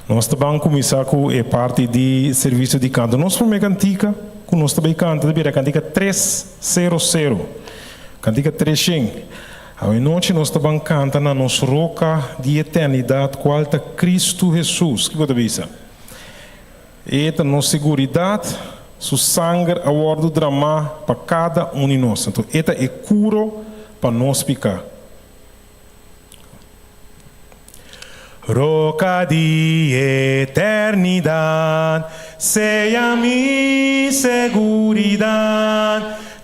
Nós também começamos com a parte de serviço de canto. Nós vamos cantar, com nós também canta, a cantiga 300. Cantiga 300. A noite nós também canta na nossa roca de eternidade, qual é Cristo Jesus. Que você pensa? Esta nossa seguridade, seu sangue a bordo drama para cada um de nós. Então, esta é curo para nós picar. Roca de eternidade, seja mi seguridade,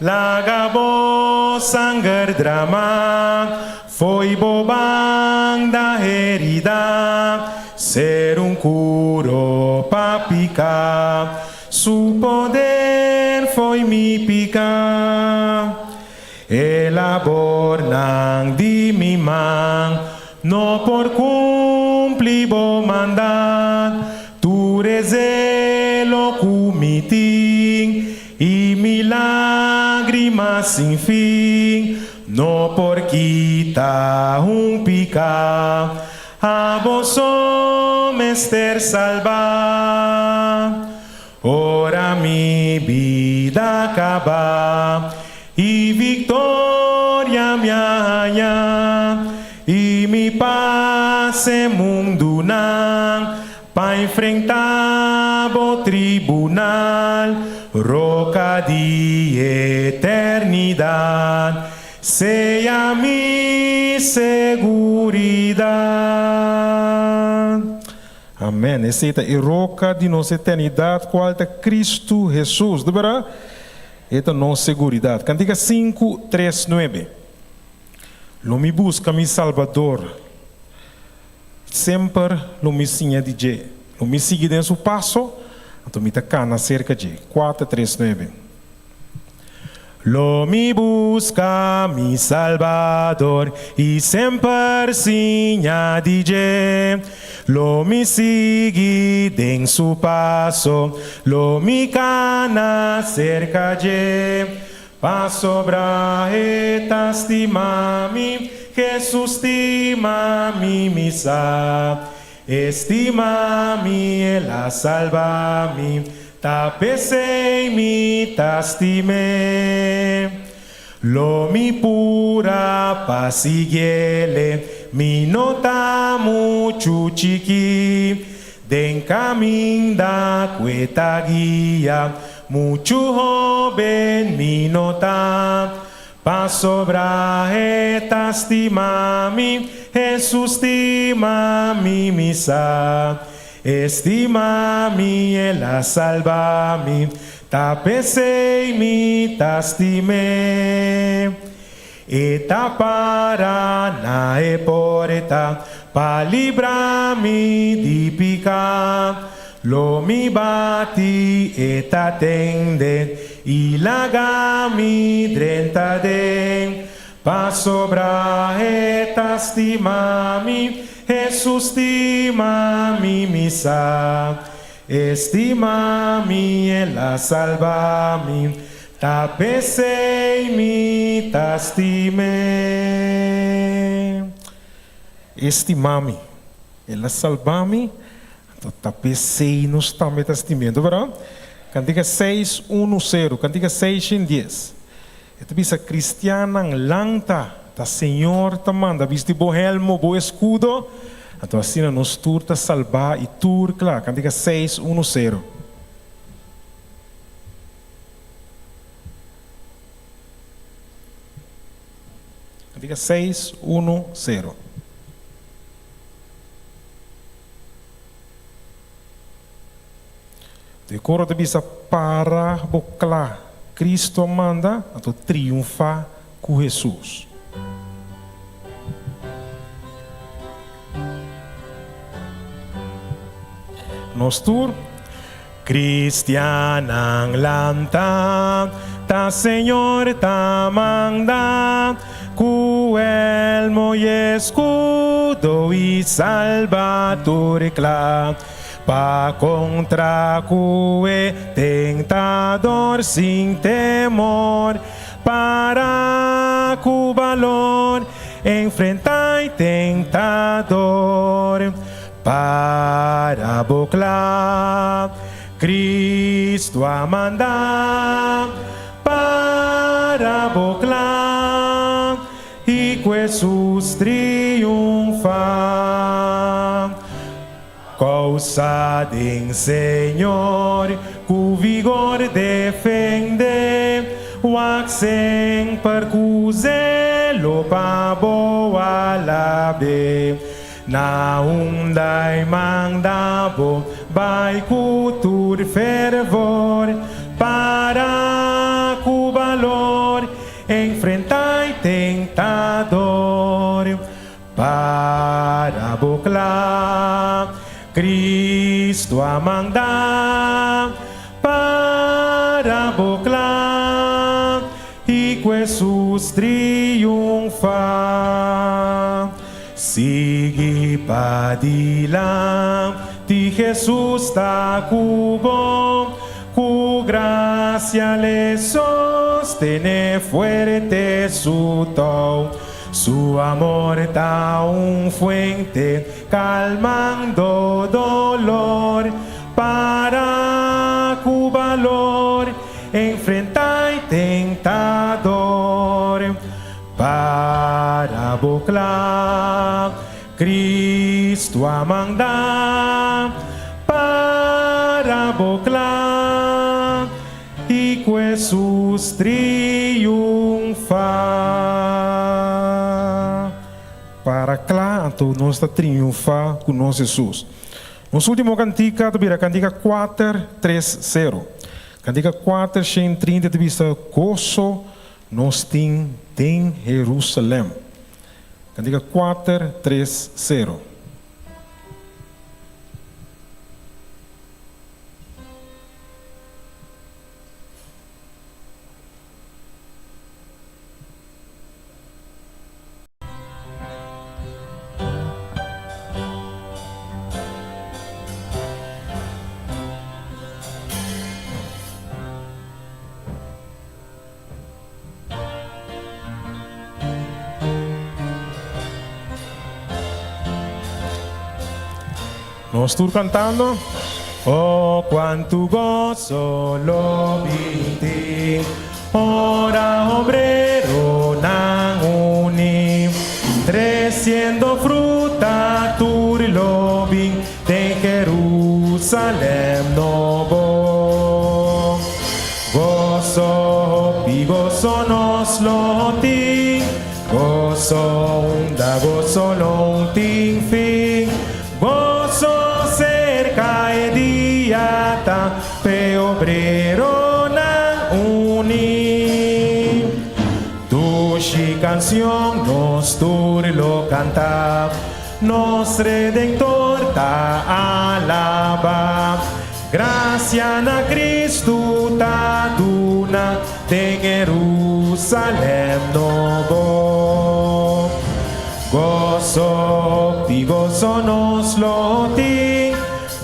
lagabo sangue drama, foi bobang da herida, ser curo para picar, su poder foi mi picar, elabor nang di mi man, no por cumplir bo mandat, tu rezelo cumiting, y mi lágrima sin fin, no por quita pica, a vos mester salvar, ora mi vida acaba, y victoria me haya, y mi paz en mundo nan, pa enfrentar o tribunal, roca de eternidade, sea mi seguridade. Amém. Essa é a roca de nossa eternidade, qual é Cristo Jesus. De verdade, esta é nossa seguridade. Cantiga 5, 3, 9. Lo me busca mi Salvador, sempre lo me sinha de je, lo me sigue em seu passo, então me tacana cerca de 4, 3, 9. Lo me busca mi Salvador, e sempre sinha de je, lo me sigue em seu passo, lo me cana cerca de. Pa sobra eta estima-mi, Jesus estima-mi misa, estima-mi ela salva-mi, tapesei-mi tastime, lo mi pura pasiguele, mi nota mucho chiqui, den camin da cueta guia, mucho joven mi nota, pa sobra eta estima-mi, Jesus estima-mi misa, estima-mi ela salva-mi, tapesei-mi tastime, eta para na e porta, pa librar-mi de picar, lo mi bati et attende, i lagami drenta den, pa sobra et estima-mi, Jesus estima-mi misa, estima-mi ela salva-mi, tapesei-mi tastime. Estima-mi, ela salva-mi, tapesei nos também testamento, verdade? Cantiga 6, 1, 0, Cantiga 6, 10. Ito bisa cristiana lanta, ta Senhor ta manda, viste bo helmo, bo escudo, então assim nos tur ta salvar e tur, claro, Cantiga 6, 1, 0. Cantiga 6, 1, 0. De coro de bisa para boclar Cristo manda a triunfar com Jesus. Nós tur cristiana lanta, ta Senhor ta manda, cu elmo e escudo e salvatore cla. Pa contra cue tentador sin temor, para cu valor enfrentai tentador, para proclamar Cristo a mandar, para proclamar e Jesus triunfa. Causa de Senhor, com vigor defende, o accent percuselo pa boa labe. Na dai mandavo, vai cultur fervor, para cu valor, enfrentai tentador, para proclamar Cristo a mandar, para proclamar e Jesus triunfa. Sigue para diante, Jesus está cubo, cu gracia le sostene fuerte su to. Su amor da fuente, calmando dolor, para cu valor, enfrentai tentador, para proclamar Cristo a mandar, para proclamar e Jesus triunfa. Para claro, nós está triunfar com nosso Jesus. Nosso último cantiga, a cantiga 430. Cantiga 430, de vista gozo, nós tem Jerusalém. Cantiga 430. Nós estamos cantando. Oh, quanto gozo lo viti, ora obrero não uni, crescendo fruta tur lo vi, de Jerusalém novo. Gozo, pi gozo nos lo ti, gozo unda, gozo lo tin fin, gozo cerca e diata, pe obrero na uni. Dushi canción nos tur lo canta, nos redentor ta alaba. Gracia na Cristo ta duna, de Jerusalém novo. Gozo, pi gozo nos lo ti,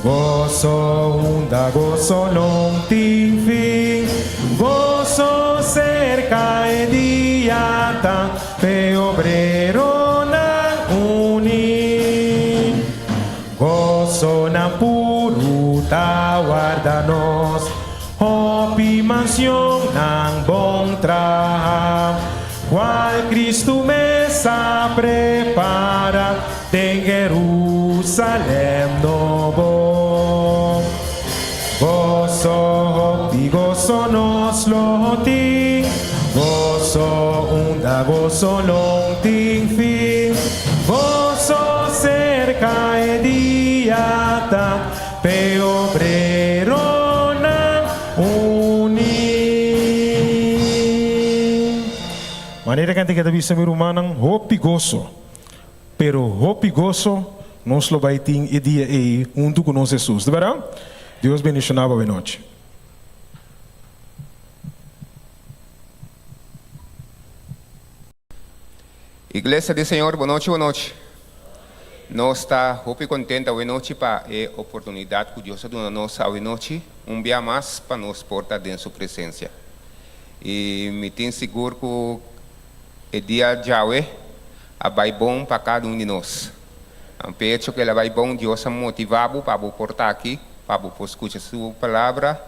gozo unda, gozo non ti fin, gozo cerca e diata, pe obrero na uni. Gozo na puruta guardanos, hopi mansión nan bon tra, qual Cristo mesa prepara, de Jerusalém novo. Gozo, pi gozo nos lo ti, gozo unda, gozo non ti fin, gozo cerca e diata, pe obrero na uni. Maneira que kita bisa mirumanang hopi gozo, pero hopi gozo nos lo vai ting e dia e junto com nós Jesus, de verdade? Deus bendicionava a noite. Igreja do Senhor, boa noite, boa noite. Nós está muito contentes hoje noite para a oportunidade que Deus deu a nós hoje noite, dia mais para nos portar dentro de sua presença. E me tenho seguro que o dia de hoje vai bom para cada um de nós. Um pecho que ela vai bom Deus a motivá-lo para portar aqui, para escutar sua palavra,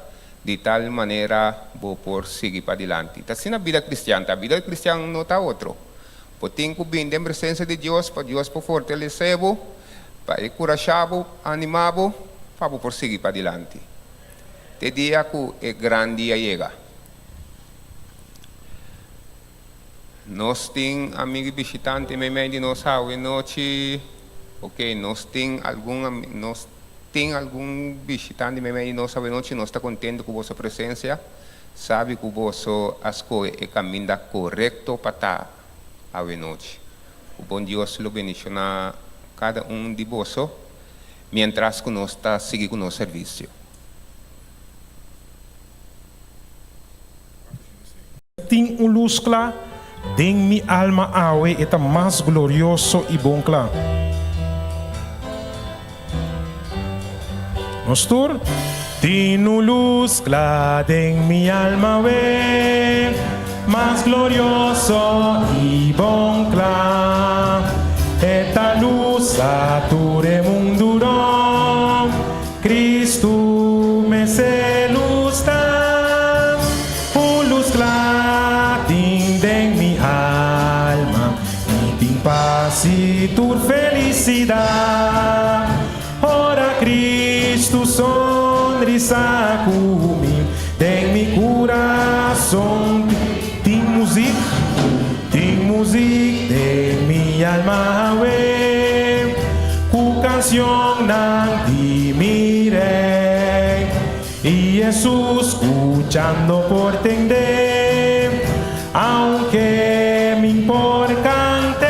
de tal maneira vou por seguir para adiante. Então, assim na vida cristã, a vida cristã não está outro. Tem que vir em presença de Deus para fortalecer-lo, para encorajar-lo, animar-lo, para por seguir para adiante. Te dia que é grande dia chega. Nós temos amigos visitantes, meio de nós hoje noite, ok, nós temos algum visitante meio de nós hoje noite, nós estamos contentes com a vossa presença, sabe que você escolhe o caminho correto para estar hoje noite. O bom Deus lo beniciona cada de vós, mientras que nós estamos seguindo o nosso serviço. Tem luz clara, tem minha alma awe, é mais glorioso e bom clara. Nós tur, tem luz clara, tem minha alma awe, mais glorioso e bom clara. Esta luz ature mundo rom, Cristo me se luz dá, luz clara tem minha alma, e tem paz e tur felicidade. Ora Cristo sonrisa comigo, tem mi coração, tem música, tem minha alma, com canção não te mirei, e Jesus escuchando por entender, aunque me importante,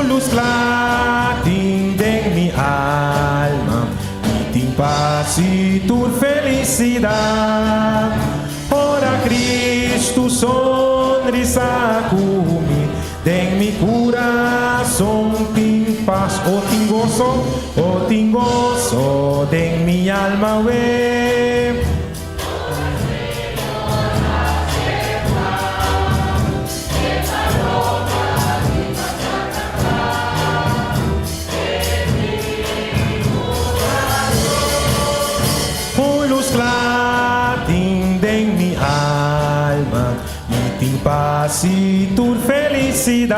luz clara tem minha alma, e tem paz e tu felicidade. Ora Cristo sonrisa comigo, tem mi coração, tem paz, tem gozo, tem minha alma, luz clara tem minha alma, e tem paz e tu felicidade.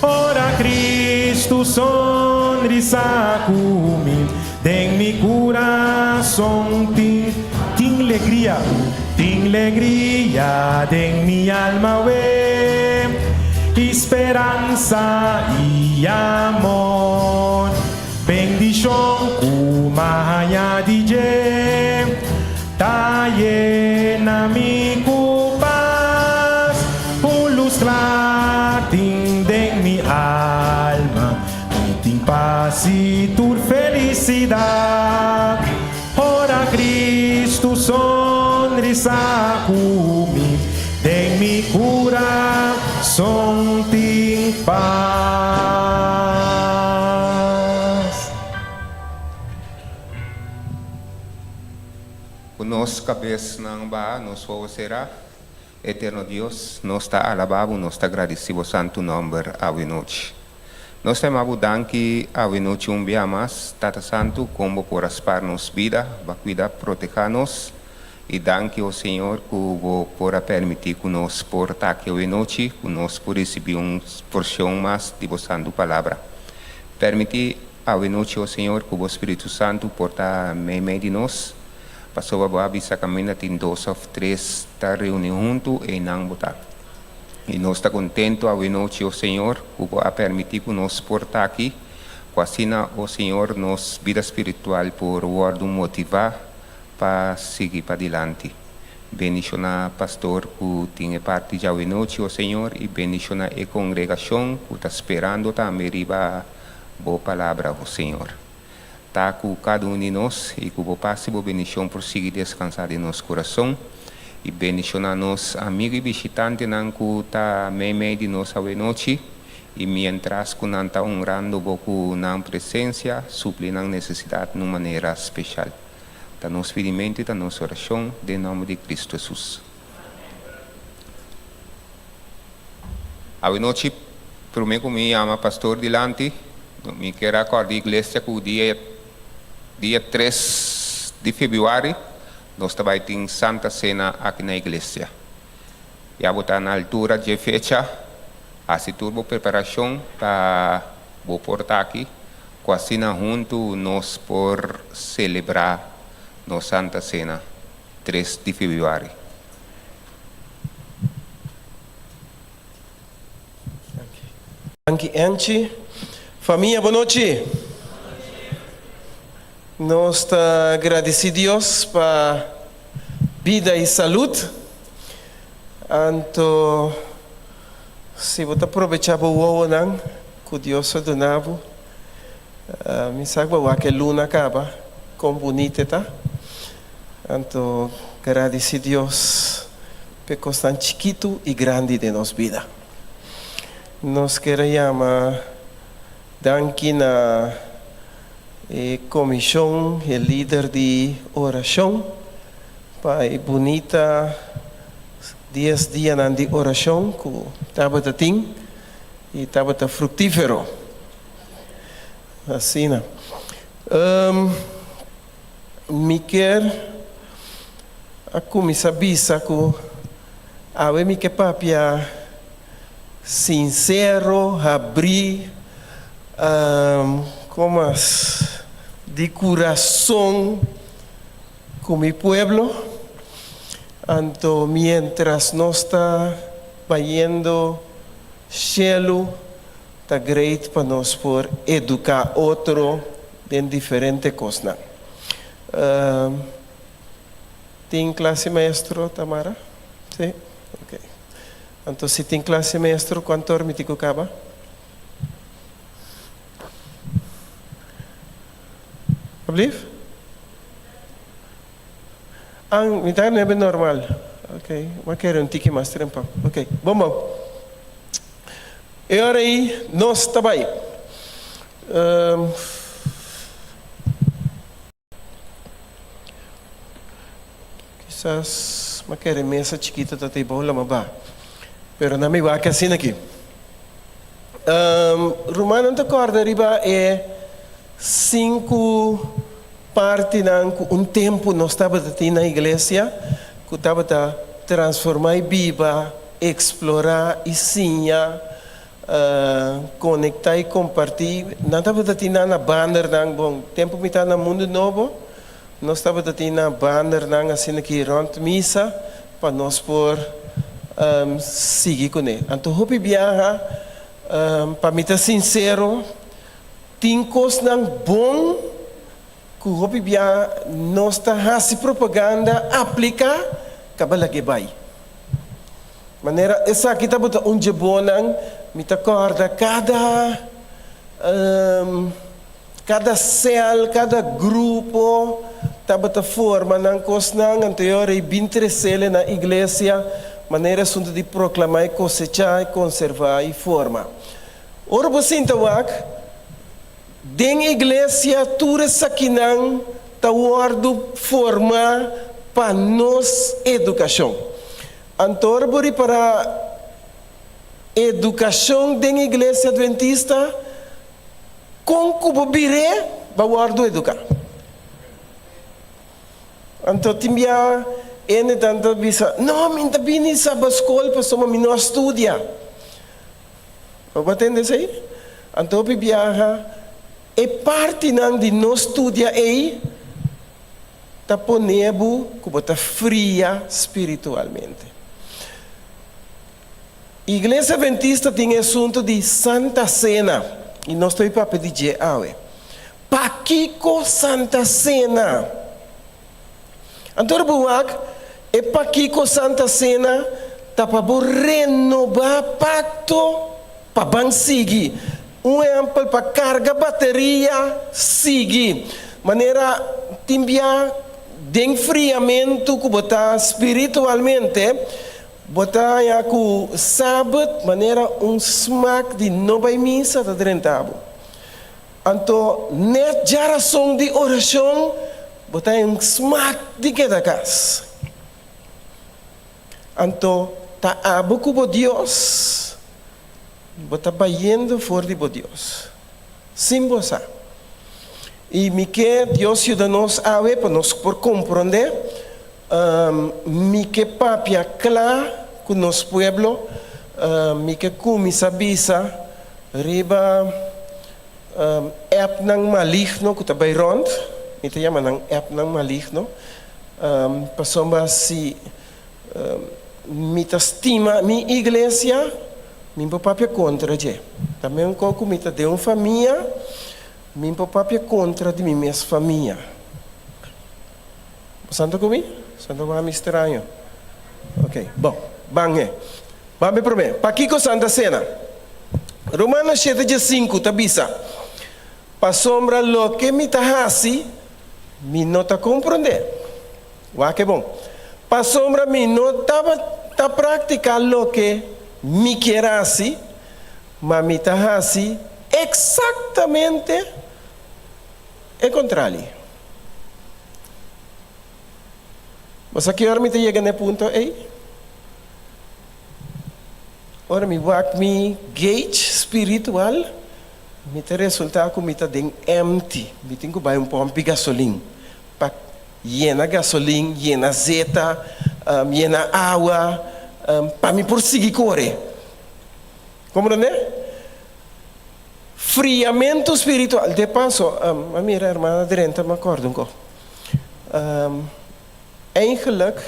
Ora Cristo sonrisa comigo, tem mi coração, tem alegria, tem minha alma, esperança e amor, bendição como a DJ, tá llena mi paz, luz clara tem minha alma, e tem paz e tu felicidade. Ora Cristo sonrisa comigo, tem mi coração, tem paz. Com nossa cabeça na amba, nós vamos será eterno Deus, nós está alabado, nós está agradecido santo nome a noite. Nós temos danke a noite dia mais, Tata Santo, como por aspar nos vida, vai cuidar, proteger-nos, e danke ao Senhor que por permitir que nós portar aqui a noite, que nós por receber uma porção mais de vossa santa palavra. Permitir a noite ao Senhor que o Espírito Santo portar meio de nós, passou a avisa caminho tem 2 ou 3 está reunido junto e não botar. E nós estamos contentos a noite ao Senhor que vai permitir que nós portar aqui, assim o Senhor nos vida espiritual por word motivar para seguir para adiante. Beniciona pastor que tem parte de a noite ao Senhor e beniciona a congregação que está esperando também riba boa palavra ao Senhor. Está com cada de nós e que o passe boa bendição por seguir descansar em nosso coração. E beniciona nos amigos e visitantes que está meio de nós a noite. E mientras que não está honrando com a presença, suple a necessidade de uma maneira especial. Está nos pedimento e está nossa oração, em nome de Cristo Jesus. A noite Primeiro que me chama Pastor Dilante, me quero acordar a igreja que o dia 3 de fevereiro, nós também temos Santa Cena aqui na igreja. Já botar na altura de fecha, assim tudo preparação para vou portar aqui, com a cena junto nós por celebrar no Santa Cena 3 de fevereiro. Anche Anci, família, boa noite. Nós estamos agradecidos para vida e saúde. Então, se você aproveitar o ovo, que Deus te donava, me sabe que a luna acaba com bonita, tá? Então, agradecidos por coisa tão chiquito e grande de nossa vida. Nós queremos dar aqui na comissão e líder de oração para a bonita 10 dias de oração que estava assim e estava frutífero. Assim, né? Me quer a comissão bisa que a me que papia sincero, abrir, como de coração com mi pueblo. Então, mientras nós está vayendo cielo, está great para nós por educar outro em diferente coisas. Tem classe maestro, Tamara? Sim? Ok. Então, se tem classe maestro, quanto hora me tico acaba? Alsjeblieft? Me tá não é bem normal. Ok. Mas quero tiki mais tempo. Ok. Vamos. E agora aí, nós também. Quizás, mas quero mesa chiquita da table, mas ba. Pero na mi va que assim aqui. Romano te acorda riba é 5 partes um tempo nós estava na igreja que estava a transformar a Bíblia, explorar e sinha, conectar e compartilhar. Não estava na banner nang bom tempo me tá no mundo novo. Nós estava na banner nang assim aqui rond missa para nós por seguir com ele. Então, hopi viaja, para mim estar sincero, tem coisas bom que hopi viaja, nós está fazendo propaganda, aplicar, cabala que vai. Maneira, essa aqui está botando um jebonang, me tá acorda cada célula, cada grupo, está botando forma, não coisas não, anterior e 23 células na igreja, maneira assunto de proclamar, cosechar, conservar e formar. Ora você então den igreja tudo isso aqui não está ordo formar para nós educação. Então para educação den igreja adventista com cubo bire vai ordo educar. Então timbia ene tanto bisa, não, minta bini sa escola para soma não estudia. Vou entender isso aí? Então viaja e parte não de não estudia aí tá ponebo como tá fria espiritualmente. Igreja Adventista tem assunto de Santa Cena e nós estou para pedir awe. Paquico Santa Cena. Então buak e paquico Santa Cena tá para renovar pacto para ban seguir. Um exemplo para carga bateria seguir. Maneira timbia de enfriamento que botar espiritualmente, botar ya com sábado, maneira smack de nova missa da rentabo. Então, net geração de oração, botar smack de cada casa. Então, tá abo com Deus, bota bayendo for de Deus. Sim, você. E me que Deus ajuda-nos a ver, para nós por compreender, me que papia claro com nosso pueblo, me que comisa bisa, riba app nang maligno, que também rond, me te chama nang app nang maligno, passomba si, me te estima, mi igreja, me papia contra je. Também um pouco me te deu família, me papia contra de minha família. Santo comigo? Santo vai me estranho. Ok, bom, bange. Vamos para mim. Paquico Santa Cena. Romanos 7:5 tabisa. Pa sombra lo que me tahasi, me não ta compreender. Uá que bom. Pa sombra me não ta praticar lo que me querasi, mas me tahasi exatamente o contrário. Mas aqui agora me chega no ponto aí. Ora me work me gauge espiritual, me te resulta como me te den empty, me tenho que buy pompa de gasolina, para llena gasolina, llena zeta, llena água, para me prosseguir correr. Como não é? Friamento espiritual. De passo, a minha irmã Adrenta me acorda um pouco. Eigenlijk,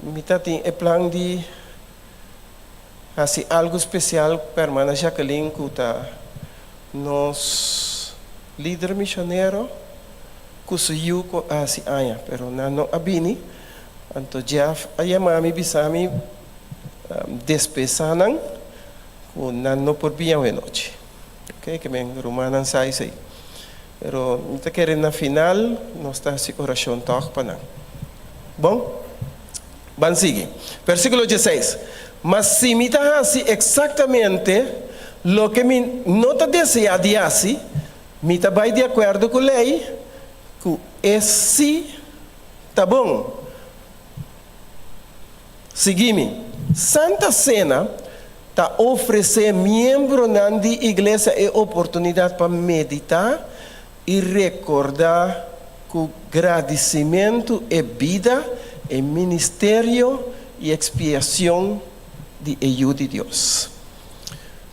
me tem o plano de fazer algo especial para a irmã Jacqueline, que está nos líder missionário, que suiu assim aia, pero não abini, então já a mami bisami despesanan, que não por bem a noite, ok, que bem romana sai sei, pero não querendo na final, nós está se oração toque para não. Bom, vamos seguir. Versículo 16. Mas si me hace exactamente lo que me no te desea de hacer, me va de acuerdo con la ley, que es sí, está bom. Seguime. Santa Cena está oferece miembro da igreja a oportunidade para meditar e recordar que agradecimento é vida, é ministério e expiação de ajuda de Deus.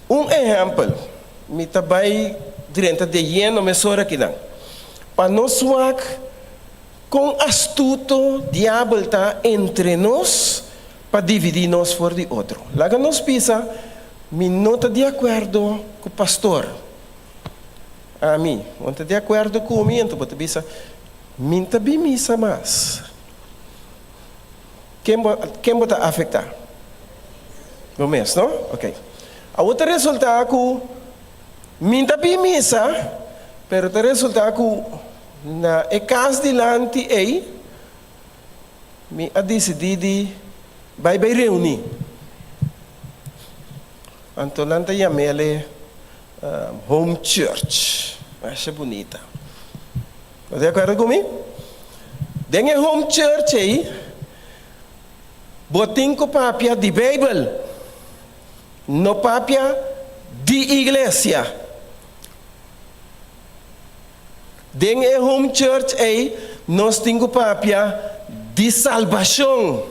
Exemplo, me trabalho dentro de lleno, me sora aqui não. Para nós com astuto, diabo está entre nós para dividir nós por de outro. Lá que nós pensa, me não está de acordo com o pastor. A mim, não está de acordo com o meu, então você pensa, me está bem missa mais. Quem vai afetar? No mês, não? Ok. A outra resultado que minta bem missa, pero o resultado que na casa de lante aí, me a decidido vai reunir. Então lante chamele home church, acha bonita. Está de acordo comigo? Dentro do home church aí, botem com papia de Bíblia, no papia de igreja. Dentro do home church aí, nós temos papia de salvação,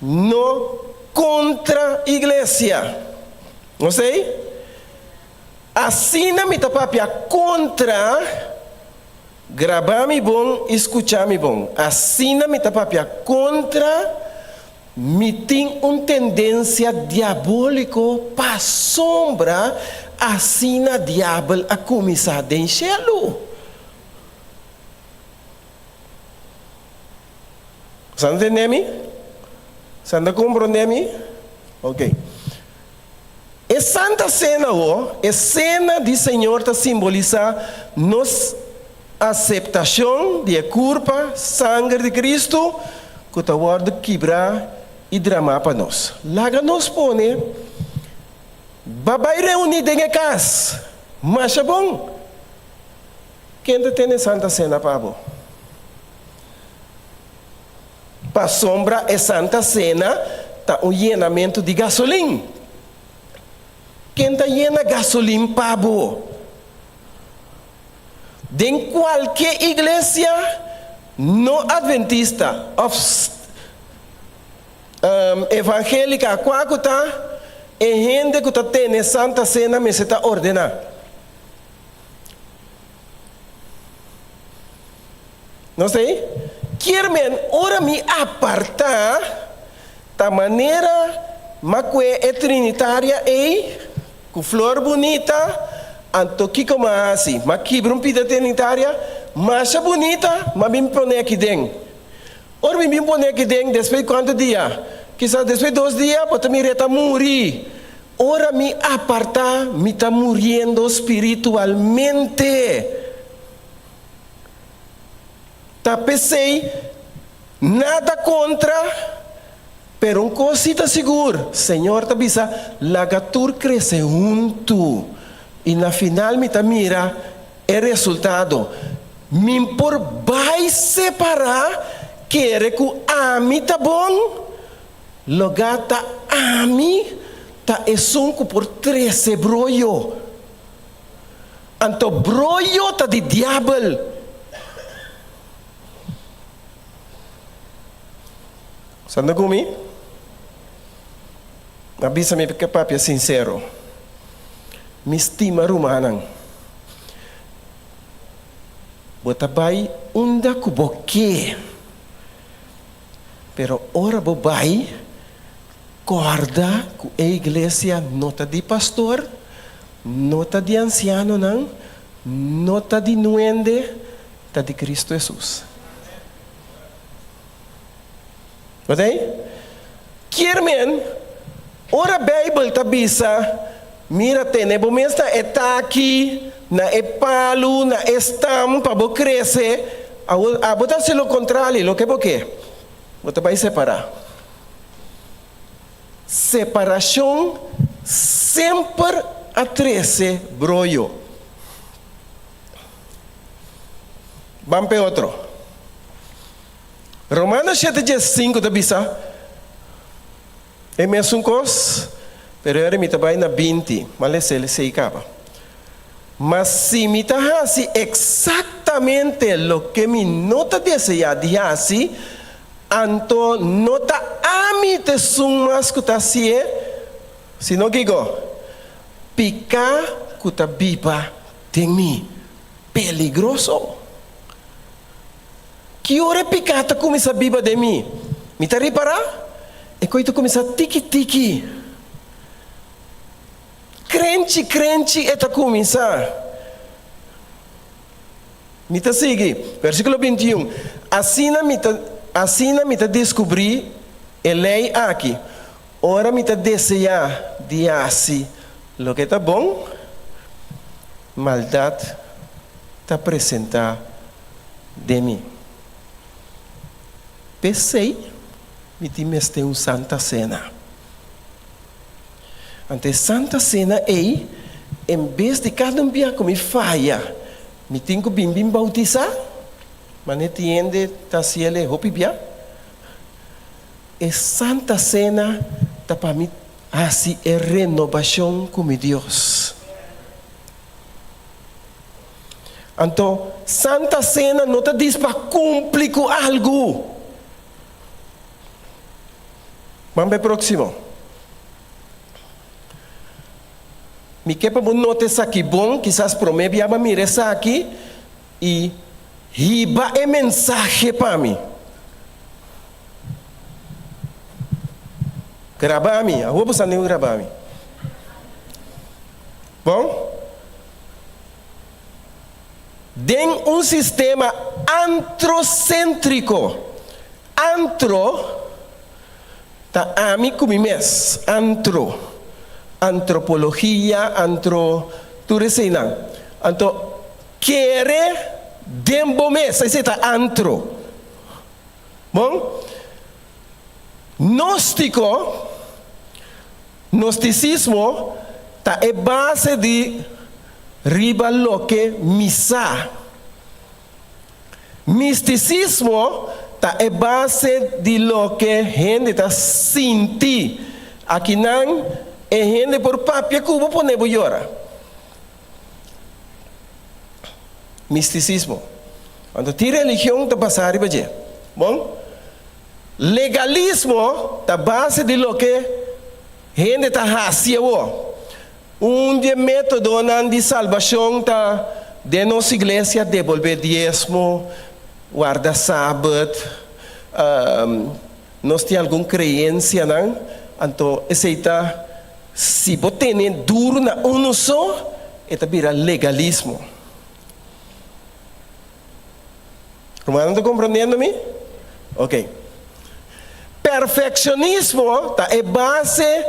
no contra a igreja. Não sei? Assim não me tá papia contra. Gravar-me bom, escuchar-me bom. Assim não me tá papia contra, me tem uma tendência diabólica para sombra, assim na diabo a começar a encher-lo. Você entende-me? Você não compreende-me? Ok. E Santa Cena, a cena do Senhor está simbolizar nos aceitação de culpa, sangue de Cristo, que está guarda quebrar e drama para nós. Lá que nos põe, vai reunir em casa, mas é bom. Quem tem Santa Cena para você? Para sombra é Santa Cena, está um llenamento de gasolina. quien está llena gasolina pavo. De cualquier iglesia no adventista, evangélica, cuacuta, en gente que tiene Santa Cena, me se está ordenando. No sé, quieren ahora me aparta de manera macue trinitaria con flor bonita. Anto que como assim, mas que brumpida trinitaria, mas bonita, mas me põe aqui dentro. Ora me põe aqui dentro, depois quanto dia? Quizás depois 2 dias, porque me reta morir. Ora me aparta, me está muriendo espiritualmente. Tá pensei, nada contra, pero uma cosita segura, Senhor tá bisa, lagatur cresce junto. E na final me tá mira o resultado. Me por vai separar, quer que a mim tá bom, lugar tá a mim tá esunco por 13 broio. Anto broio tá de diabo. Sanda comigo? Avisa-me porque papi é sincero. Me estima rumanang. Bota bai unda ku boque. Pero ora bo bai corda ku a iglesia nota de pastor, nota de anciano nang, nota de nuende, ta de Cristo Jesus. Ok? Kiermen, ora Bible tabisa, mira tenebo mesta está aqui na epalo, na estampa, bo cresce, a botar se lo contrário, lo que porque, bota vai separar. Separação sempre a 13 broio. Vamos para outro. Romanos 7:5 da bisa. É mesmo coisa, pero era me trabalha na 20, mas ele se acaba. Mas se me tahasi exatamente lo que me nota deseja dihasi, anto nota ami te sumas kutasie, sino gigo, pica kutabiba de mim, peligroso. Que ora picata começa a biba de mim, me tá reparar? E quando começa tiki-tiki, crente, eta começar. Me tá sigue, versículo 21. Assim me tá descobrir a lei aqui. Ora me tá desejar de assim, lo que tá bom, maldade tá apresentar de mim. Pensei, me tem uma Santa Cena. Ante Santa Cena em vez de cada dia como falha, me tenho que bim bautizar, mas não entende, tá se ele hopi bia. E Santa Cena tá para mim assim é renovação com Deus. Então, Santa Cena não te diz para cumprir com algo. Vamos para o próximo. Me quepa um notes aqui bom, quizás promete a mim essa aqui e riba é mensagem para mim. Gravar mim, eu vou buscar nem gravar mim. Bom? Tem um sistema antrocêntrico. Ta ami como mes, antropologia, tu resina, quere dembo mes, esse tá antro. Bom? Gnosticismo tá é base de riba lo que misa. Misticismo ta é base de lo que gente ta sinti. Aqui não E gente por papia cubo pone llora. Misticismo. Quando ti religião tá passar baje. Bom? Legalismo tá base de lo que gente tá haciendo. De método de salvação tá de nossa igreja devolver diezmo, guarda sábado, nós temos alguma crença, não? Então, aceita, se você tem duro na uno só, isso vira legalismo. Romano, está compreendendo-me? Ok. Perfeccionismo é base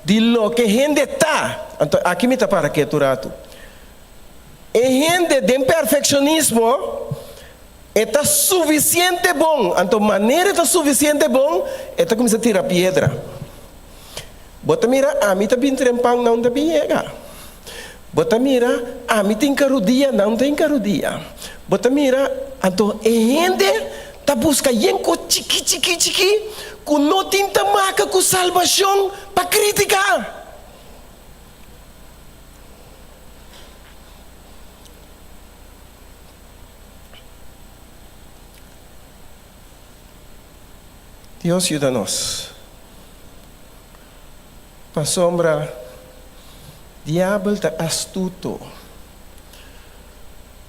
de lo que gente está. Então, aqui me está para que tu rato. E gente de perfeccionismo está suficiente bom. Então, maneira está suficiente bom, está começa a tirar pedra. Bota mira, a mim está bem trempão, não está bem chega. Bota mira, a mim tem carudia, não tem carudia. Bota mira, então, e gente está buscando chiqui, que não tem tamaca com salvação para criticar. Deus ajuda-nos. Para sombra, diabo está astuto.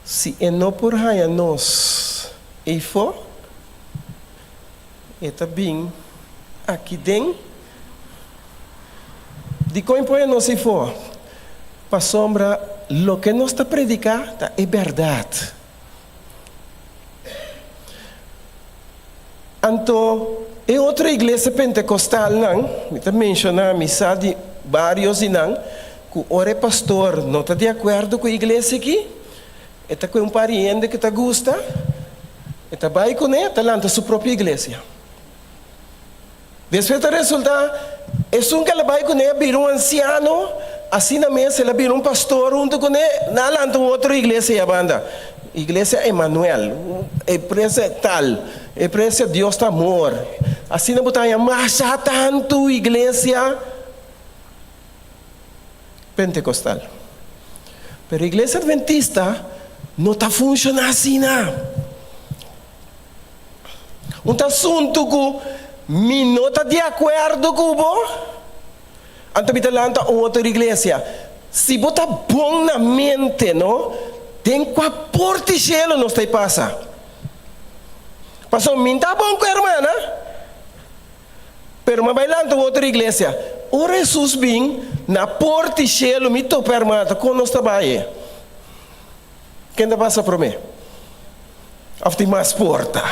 Se não por raia nós, e for, está bem aqui dentro. De como põe nós e for, para sombra, lo que nós está predicar é verdade. Então, em outra igreja pentecostal, não, me menciona amizade vários e não, que o pastor não está de acordo com a igreja aqui, está com pariente que está gosta, está vai com ele, está lá na sua própria igreja. Depois resulta, é que ela vai com ele, vira anciano, assim na mesa, ela vira pastor junto com ele, na lá na outra igreja e a banda. Igreja Emmanuel, empresa tal, empresa Deus está amor. Assim não botar mais tanto igreja pentecostal. Pero a igreja adventista não está funcionando assim, não. Um assunto que me não está de acordo com o então me está outra igreja. Se botar bom na mente, não? Tem com a porta gelo não está passa. Passou minta bom com a irmã, pero me bailando outra igreja. O Jesus vem na porta gelo me topa irmã, com nós trabalha. Quem da passa para mim? After mais porta.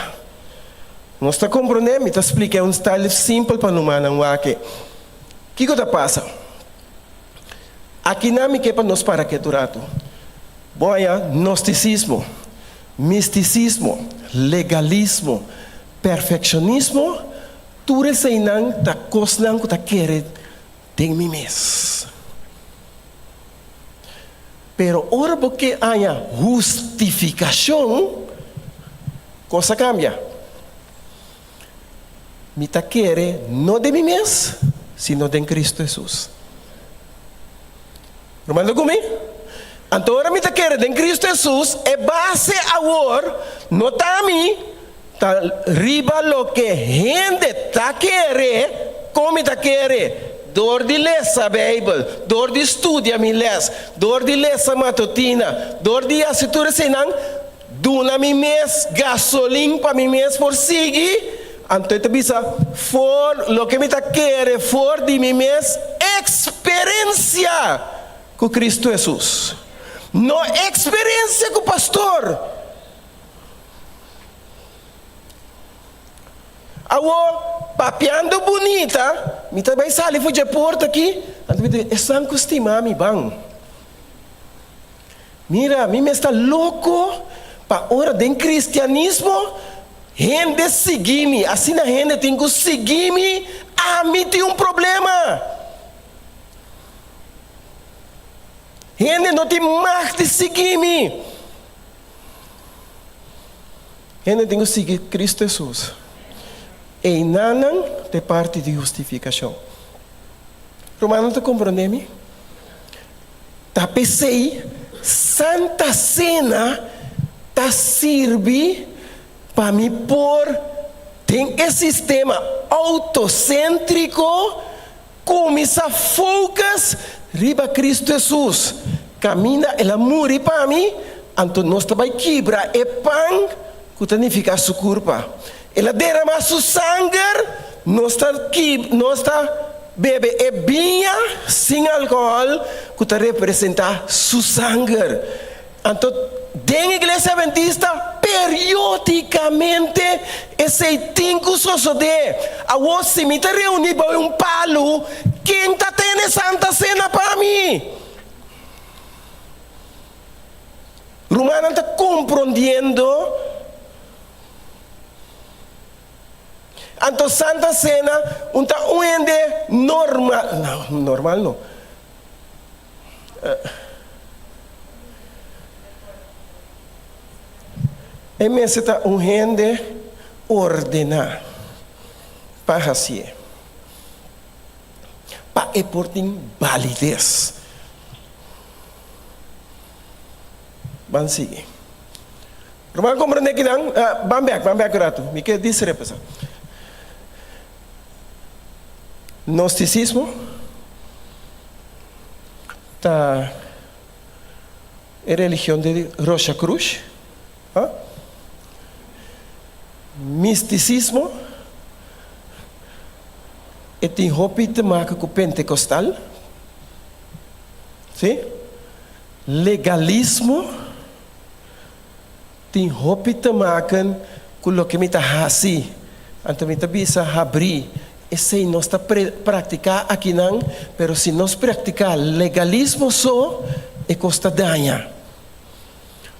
Nós está compreendendo, me está explicando um style simples para não manar aqui. Que coisa passa? Aqui não me quer para nós para que durato. Boia, gnosticismo, misticismo, legalismo, perfeccionismo, tudo isso aí não está coisando que está querendo de mim mesmo. Pero ora porque há justificação, coisa cambia. Me está querendo não de mim mesmo, sino de Cristo Jesus. Romano comigo? Então, agora me está querendo em Cristo Jesus, é base agora, não está a mim, está riba lo que gente está querendo, como está querendo. Dor de ler a Bíblia, dor de estudar a les, dor de ler a matutina, dor de assistir a senang, duna mi mes, gasolina para mi mes por seguir. Então, eu bisa, for lo que me está querendo, for de mi mes, experiência com Cristo Jesus. Não experiência com o pastor. Awo, papiando bonita, me também sali foi de porta aqui, é só costumar me bang. Mira, me está louco para hora de cristianismo, gente seguir-me, assim a gente tem que seguir-me, a mim tem problema. Gente não tem mais de seguir-me. Gente tem que seguir Cristo Jesus. E não de parte de justificação. Romano, te compreende-me? Tá pensei, Santa Cena tá serve para me pôr tem esse sistema autocêntrico, começa a focus riba Cristo Jesus. Caminha ela muri para mim, então nós vai quebrar e pão que significa sua culpa. Ela derrama seu sangue, nós está bebe e vinha sem álcool que representa seu sangue. Então, dentro da igreja adventista, periodicamente, esse tempo sucede. A você me reúne para palo, quem está tendo Santa Cena para mim? Romano está compreendendo. Então, Santa Cena, normal não. É mesmo rende ordenar para si. Para e por tem validez. Vamos seguir. Romano compreende que não? Vamos grato. Me quer dizer para Gnosticismo é religião de Rocha Cruz. Misticismo tem roupa de marca com pentecostal. Sim? Legalismo tem roupa de marca com o que me está assim. Então me está bisa abrir. Esse nós está praticar aqui não, pero se nós praticar legalismo só, é costa danha.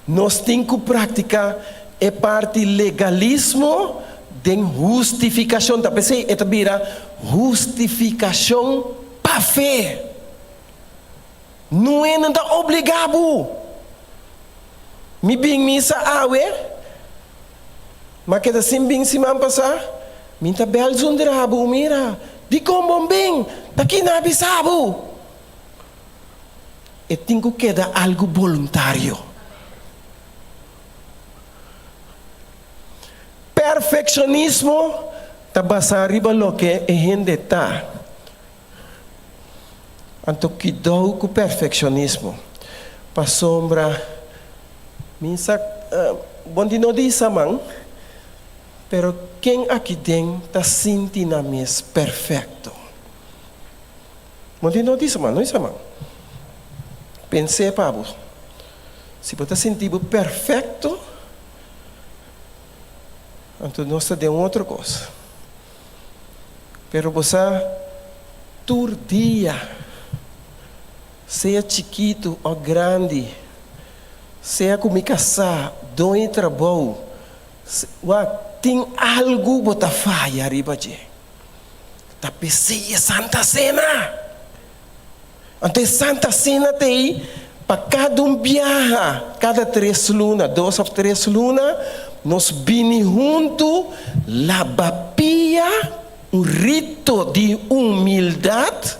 Nós temos que praticar é parte legalismo de justificação. Tá pensei, é vira justificação para fé. Não é nada obrigado. Me bem missa mas que assim bem se man passar. Minta bel zundrabo mira. Di como bem, daqui na bisabo. E tenho que dar algo voluntário. Perfeccionismo está basado riba lo que é gente tá. Então que dou com perfeccionismo. Para sombra, minsa, bom de não diz amang, pero quem aqui dentro está sentindo a mes perfeito. Bom de não diz amang, não é amang. Pensei para você, se você está sentindo perfeito, então nós temos outra coisa. Pero você, todo dia, seja chiquito ou grande, seja como casar, doe trabalho, tem algo que você faz arriba de. Está pensando Santa Cena. Então Santa Cena tem para cada viaja, cada 3 lunas, 2 ou 3 lunas, nós vimos juntos, lavapia, rito de humildade,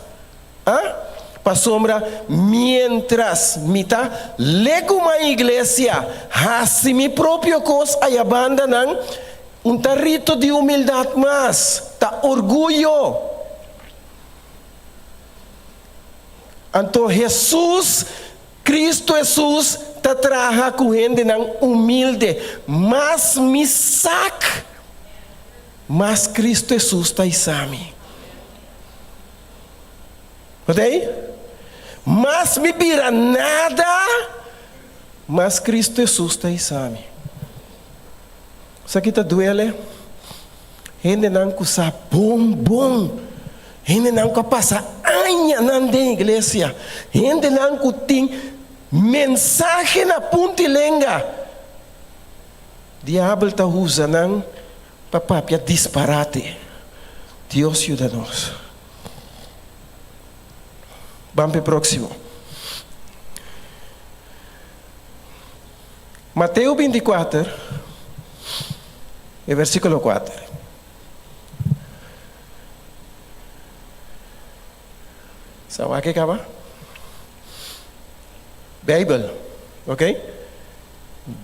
para sombra, mientras mita, lego uma igreja, assim mi próprio coisa, aí abandonam, rito de humildade, mas, tá orgulho. Então, Jesus, Cristo Jesus, está trabalhando com gente humilde, mas me saca, mas Cristo Jesus está exame. Entende? Mas me vira nada, mas Cristo Jesus está exame. Isso aqui está doendo. Gente não custa bom. Gente não que passa anos na igreja. Gente não que tem mensagem na pontilenga. Diabo está usando para disparate. Deus ajuda-nos. Vamos para o próximo. Mateus 24, e versículo 4. Sabe que acaba? Bible, ok?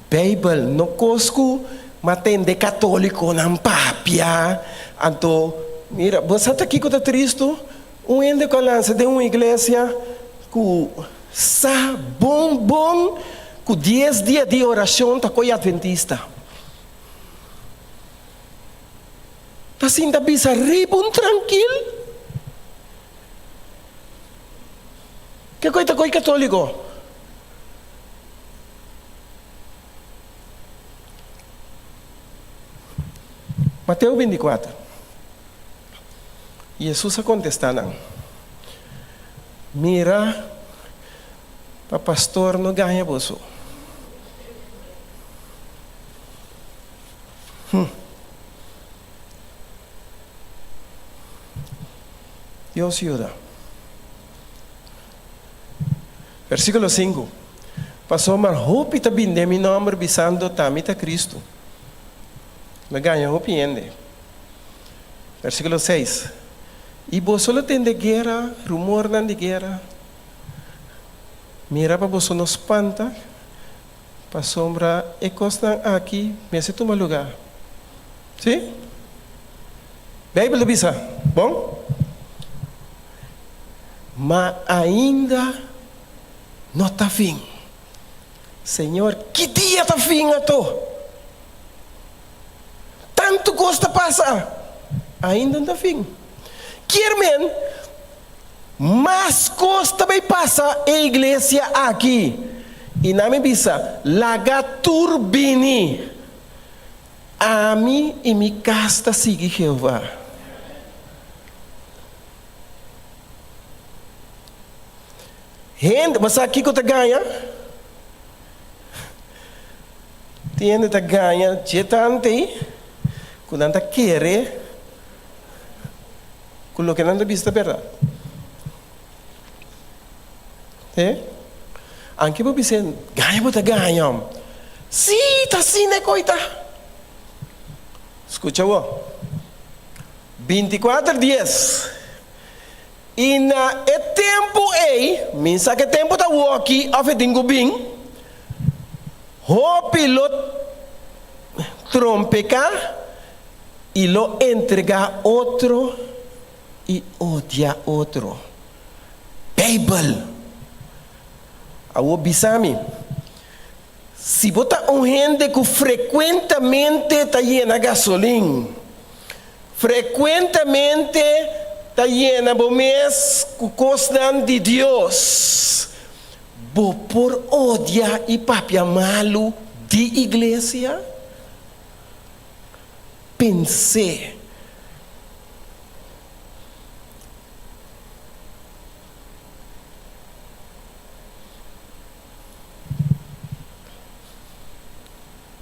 Bible, no cosco matende católico ng papia. Anto, mira, você está aqui com o Cristo, ende com a lança de uma igreja com sa bom, com 10 dias de oração, tá com adventista. Tá assim, tá bisa ribon tranquilo. Que coisa tá com católico? Mateus 24. Jesus contestando. Mira, para pastor não ganha bolso. Deus ajuda. Versículo 5. Passou mar hopi ta binde mi nome bisando tamita Cristo. Não ganha hopi ende. Versículo 6. E vos solo tem de guerra, rumor nan de guerra. Mira para vos nos espanta. Para sombra e costan aqui, me se toma lugar. Sim? Bíblia bisa. Bom? Mas ainda não está fim. Senhor, que dia está fim a tu? Tanto gosta passar. Ainda não está fim. Querem, mas costa vai passar a igreja aqui. E na minha bisa, laga turbini. A mim e mi casta sigue Jeová. Gente, mas aqui que eu te ganha? Tiene te ganha, jetante, quando anda querer, quello che non ha visto per anche poi bisogna ganha. Sì, ta sine coita. Escucha wo. 24:10. E na e tempo minsa que tempo tá aqui, afetingo bem. O piloto trompeca e lo entrega outro e odia outro. Bible. Awo bisami. Se bota gente que frequentemente está llena de gasolina, frequentemente está llena de mês que costam de Deus, vou por odiar e papia malo de igreja? Pensei.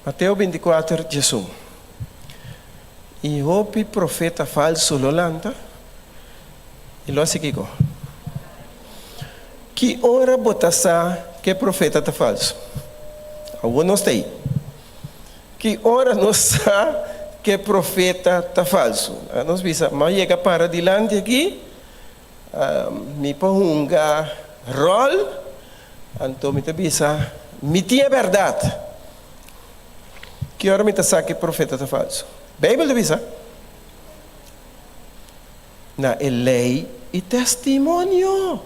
Mateus 24, Jesus. E houve profeta falso lolanta. E lo seguiu. Que hora botassa que profeta está falso? Alguns não tem. Que hora nós sabe que profeta está falso? Nós visa, mas chega para dilante aqui, me ponga rol, então me visa, me tinha verdade. Que hora me sabe que profeta está falso? Bíblia avisa. Na lei e testemunho.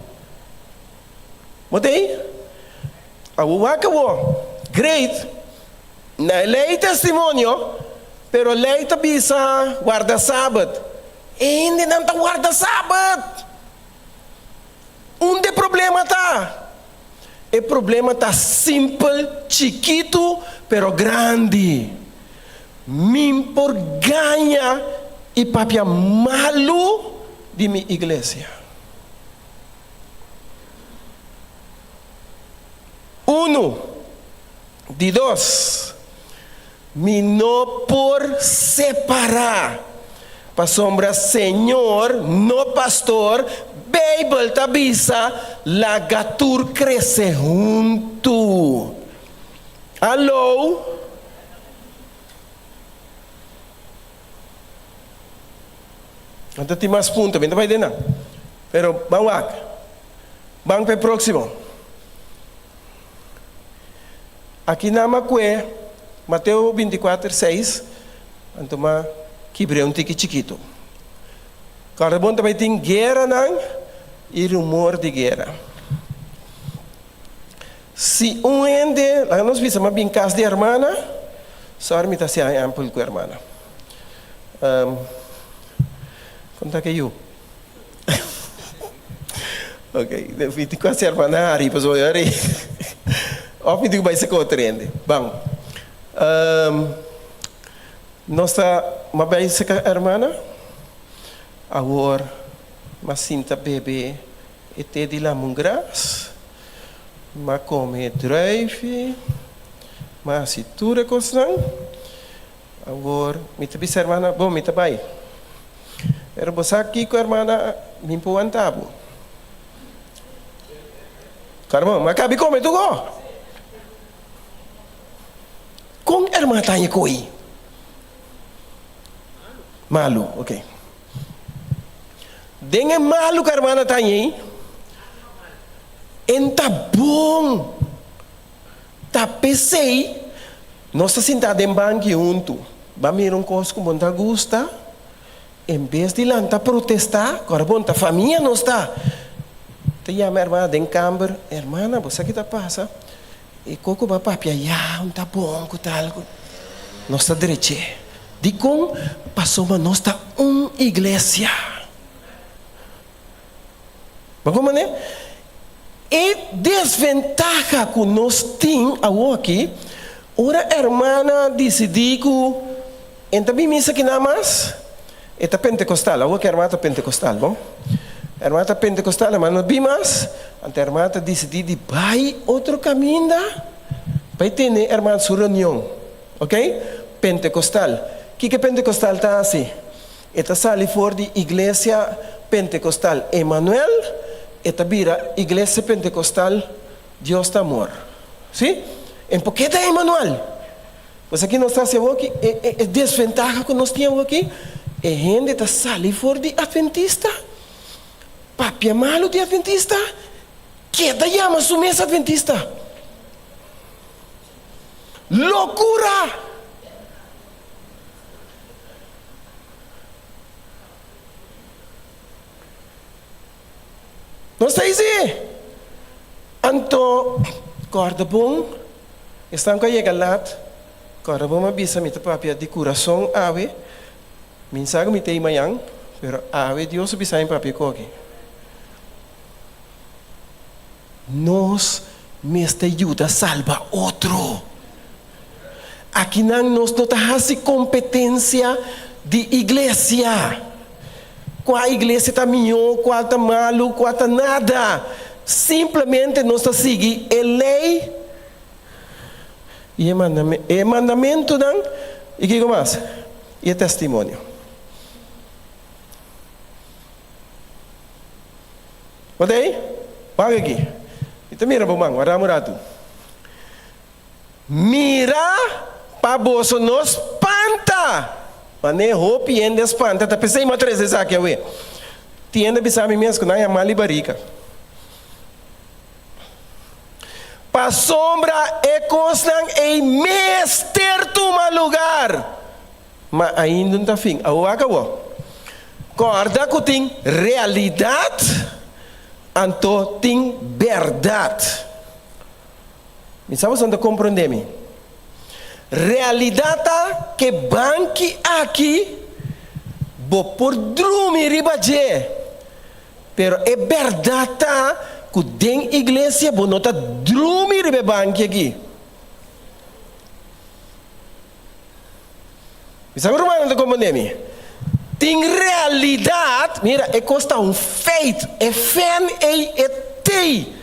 Motei? Awuakawo. Great. Na lei e testemunho, pero lei te avisa guarda sábado. E hindi não guarda sábado. Onde problema tá? O problema está simples, chiquito, pero grande. Min por ganha e papia malo de minha igreja. 1, de 2, me não por separar. Para sombra Senhor, no pastor, Bíblia te avisa, la gatur cresce junto. Alô? Não tem mais ponto, não vai de nada. Pero, vamos lá. Vamos para o próximo. Aqui na Macué, Mateus 24, 6. Então, quebrei um tique chiquito. Cada bom também tem guerra, não? E rumor de guerra. Se um ende, lá nós vimos uma bincas de irmã, só me está sendo amplo com a irmã. Conta que eu. Ok, eu quase a irmã Ari, pois eu Ari. Ó, me digo vai ser contrende. Bom, nossa, uma vez a irmã, agora, mas sinta bebê, e te de lá mungras. Mas come drive, mas se tudo é coisa, agora, me te bisa irmã, bom, me te vai. Era você aqui com a irmã, me impõe um tabu. Caramba, mas cabe como tu go? Com a irmã tanya coi. Malu, ok. Dengan malu com a irmã tanya aí. Enta bom, tá pensei, nós sentados em banco junto, vamos ir coisa como não gosta, em vez de lá tá protestar, agora bom, tá família não está, te chama a irmã de câmara, irmã, você que tá passa, e coco vai papia, já, não tá bom, que tal, nós tá direito, de com passou uma nós tá igreja, mas como né? E desventaja que nós temos aqui, ora a irmã decidiu que então missa que nada mais é pentecostal, agora que a irmã está pentecostal, bom? A irmã está pentecostal, mas não vi mais, então a irmã está decidindo de vai outro caminho, vai ter a irmã sua reunião, ok? Pentecostal. O que é pentecostal está assim? Está sali fora de igreja pentecostal Emmanuel. Esta vira igreja pentecostal Deus está amor. Sim? Em porque da Emmanuel. Mas aqui nós estamos aqui, é desventaja que nós temos aqui. É gente que sai fora de adventista. Papi é malo de adventista. Que da chama sua mesa adventista. Loucura! Não sei se Anto corda bom estão com a lá corda bom avisa me papia de coração ave mensagem me tem manhã pero ave Deus avisa em papia coque nos me está ajuda a salvar outro aqui não nos não tá competência de igreja. Qual a igreja está melhor, qual está malo, qual está nada. Simplesmente nós estamos seguindo a lei e o mandamento, não? E o que mais? E o testemunho. Pode aí? Paga aqui. Então mira, bom, mira, mira para bolso nos espanta. Mas nem roupa e ainda espanta. Tá pensei uma três vezes aqui, ué. Tienda bisa mesmo, não é mali barica. Pa sombra e constan e mester toma lugar. Mas ainda não está fim. Aô, acabou. Corda que tem realidade, então tem verdade. Me sabe onde compreender-me? Realidade que banque aqui, vou por dormir ribaje, pero é verdade que den igreja vou não tá dormir ribe banque aqui. Me sabe romano como nome? Tem realidade, mira, é costa feito, é fé é tei.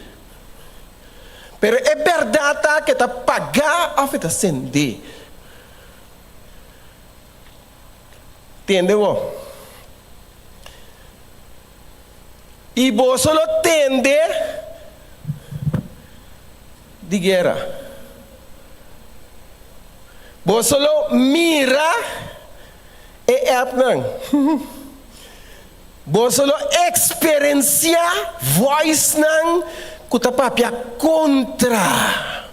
Pero é verdade que está pagar a fita acender. Entendeu? E você só tende de guerra. Você só mira e é não. Vos solo experiencia voice nang kutapapia contra.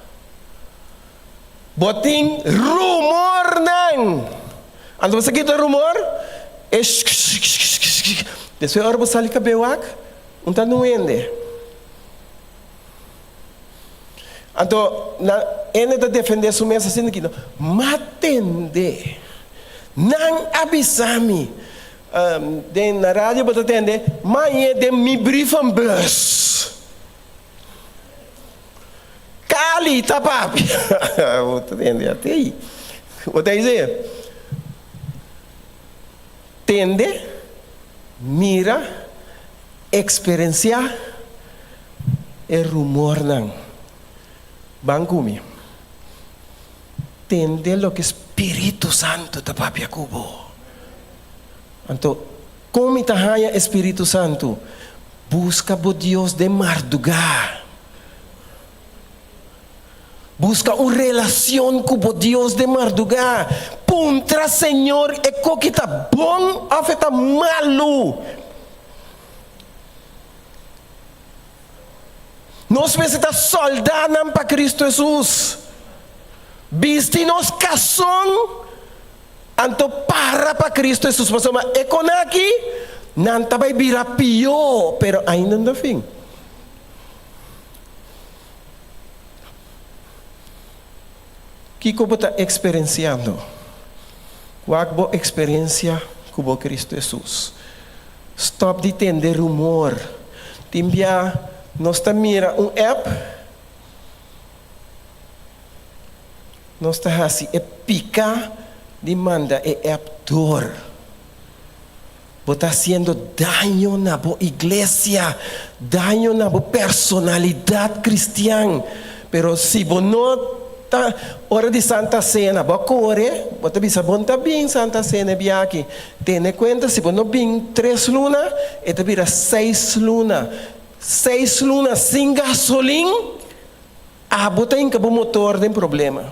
Boting rumor nang. Ando sa kita rumor? Después ahora vos sali kabewak, unta nuende. Então, ele está defendendo sua mesa assim aqui, matende, não avisame, na rádio para atender, mas é de me briefam bus, cali tá papi, vou atender até aí, vou dizer, tende, mira, experiencia, é rumor não. Bangumi, tende lo que Espíritu Santo te papia cubo. Então, como tahaya Espíritu Santo, busca o Deus de madrugada. Busca uma relação com o Deus de madrugada. Puntra, Senhor, é que está bom ou está malo. Nós precisamos soldar para Cristo Jesus. Viste nos cação, anto para Cristo Jesus. Mas é com aqui, não vai virar pior, pero ainda não fim. Que como está experienciando? Qual é a experiência com Cristo Jesus? Stop de entender rumor. Timbia. Nós estamos mira app, nós estamos assim, pica de manda app dor. Está fazendo daño na boa igreja, daño na boa personalidade cristã. Pero se você não está hora de Santa Cena, você corre, você bisa bom tá bem Santa Cena bem aqui. Tenha conta se você não bem 3 lunas, então vira 6 lunas. 6 lunas sem gasolina, botar em cabo motor tem problema.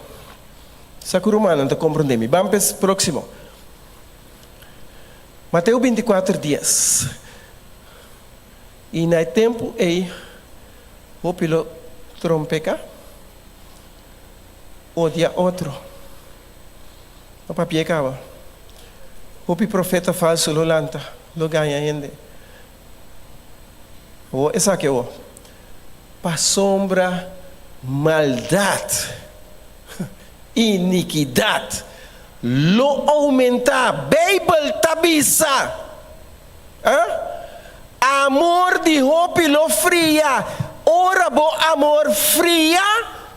Sacurumano, não compreende? Vamos para o próximo. Mateus 24 dias. E no tempo o piloto trompeca, o dia outro. O papier acaba. O profeta falso lo lanta, lo ganha ainda. Essa aqui é para sombra, maldade, iniquidade, lo aumentar, Bíblia tabisa, amor de roupa lo fria, ora bo amor fria,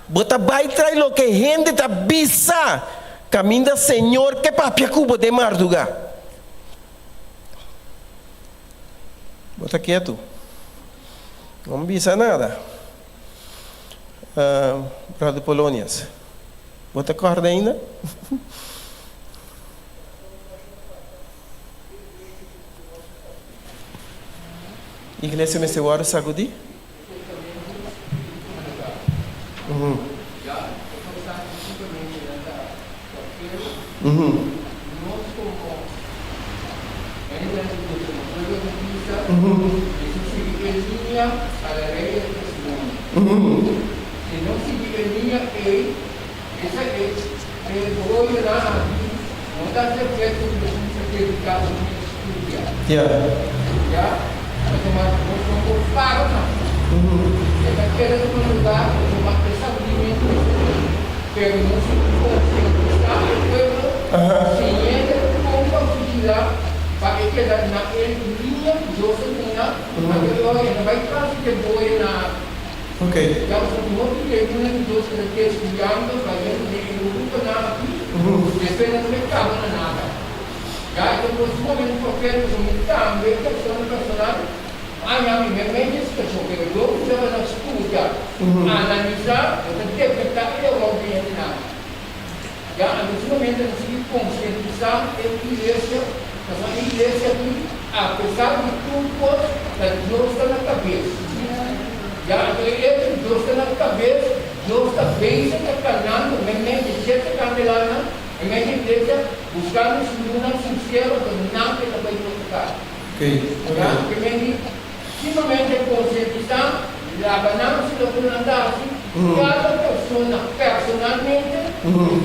bota vai trair lo que gente tabisa, caminho do Senhor que papia cubo de marduga, bota quieto. Não bisa nada. Brother Polônias. Bota corda ainda? Igreja me segura sagudi? Alla regola del testimone. Se non si diventa essa è voglio non dà certo che si certificato di studiare. Ma non può fare e perché non lugar uma pensamento per non si può conquistare quello se niente con facilità perché na linha giusta ma che non vai quasi che vuoi na ok já o outro que não dos que estudando fazendo de grupo na depende do mercado na nada já então os momentos qualquer momento também que são personal a minha mente que só que eu já na estudar analisar o que é o ambiente na já nesse momento não se conscientizar a igreja aqui apesar de tudo Deus está na cabeça já ele Deus está na cabeça Deus está bem se canando mente se candelana mente igreja buscando uma sincera não que vai tocar Ya, que me simplemente concientizar la ganancia de la andarse, cada persona personalmente,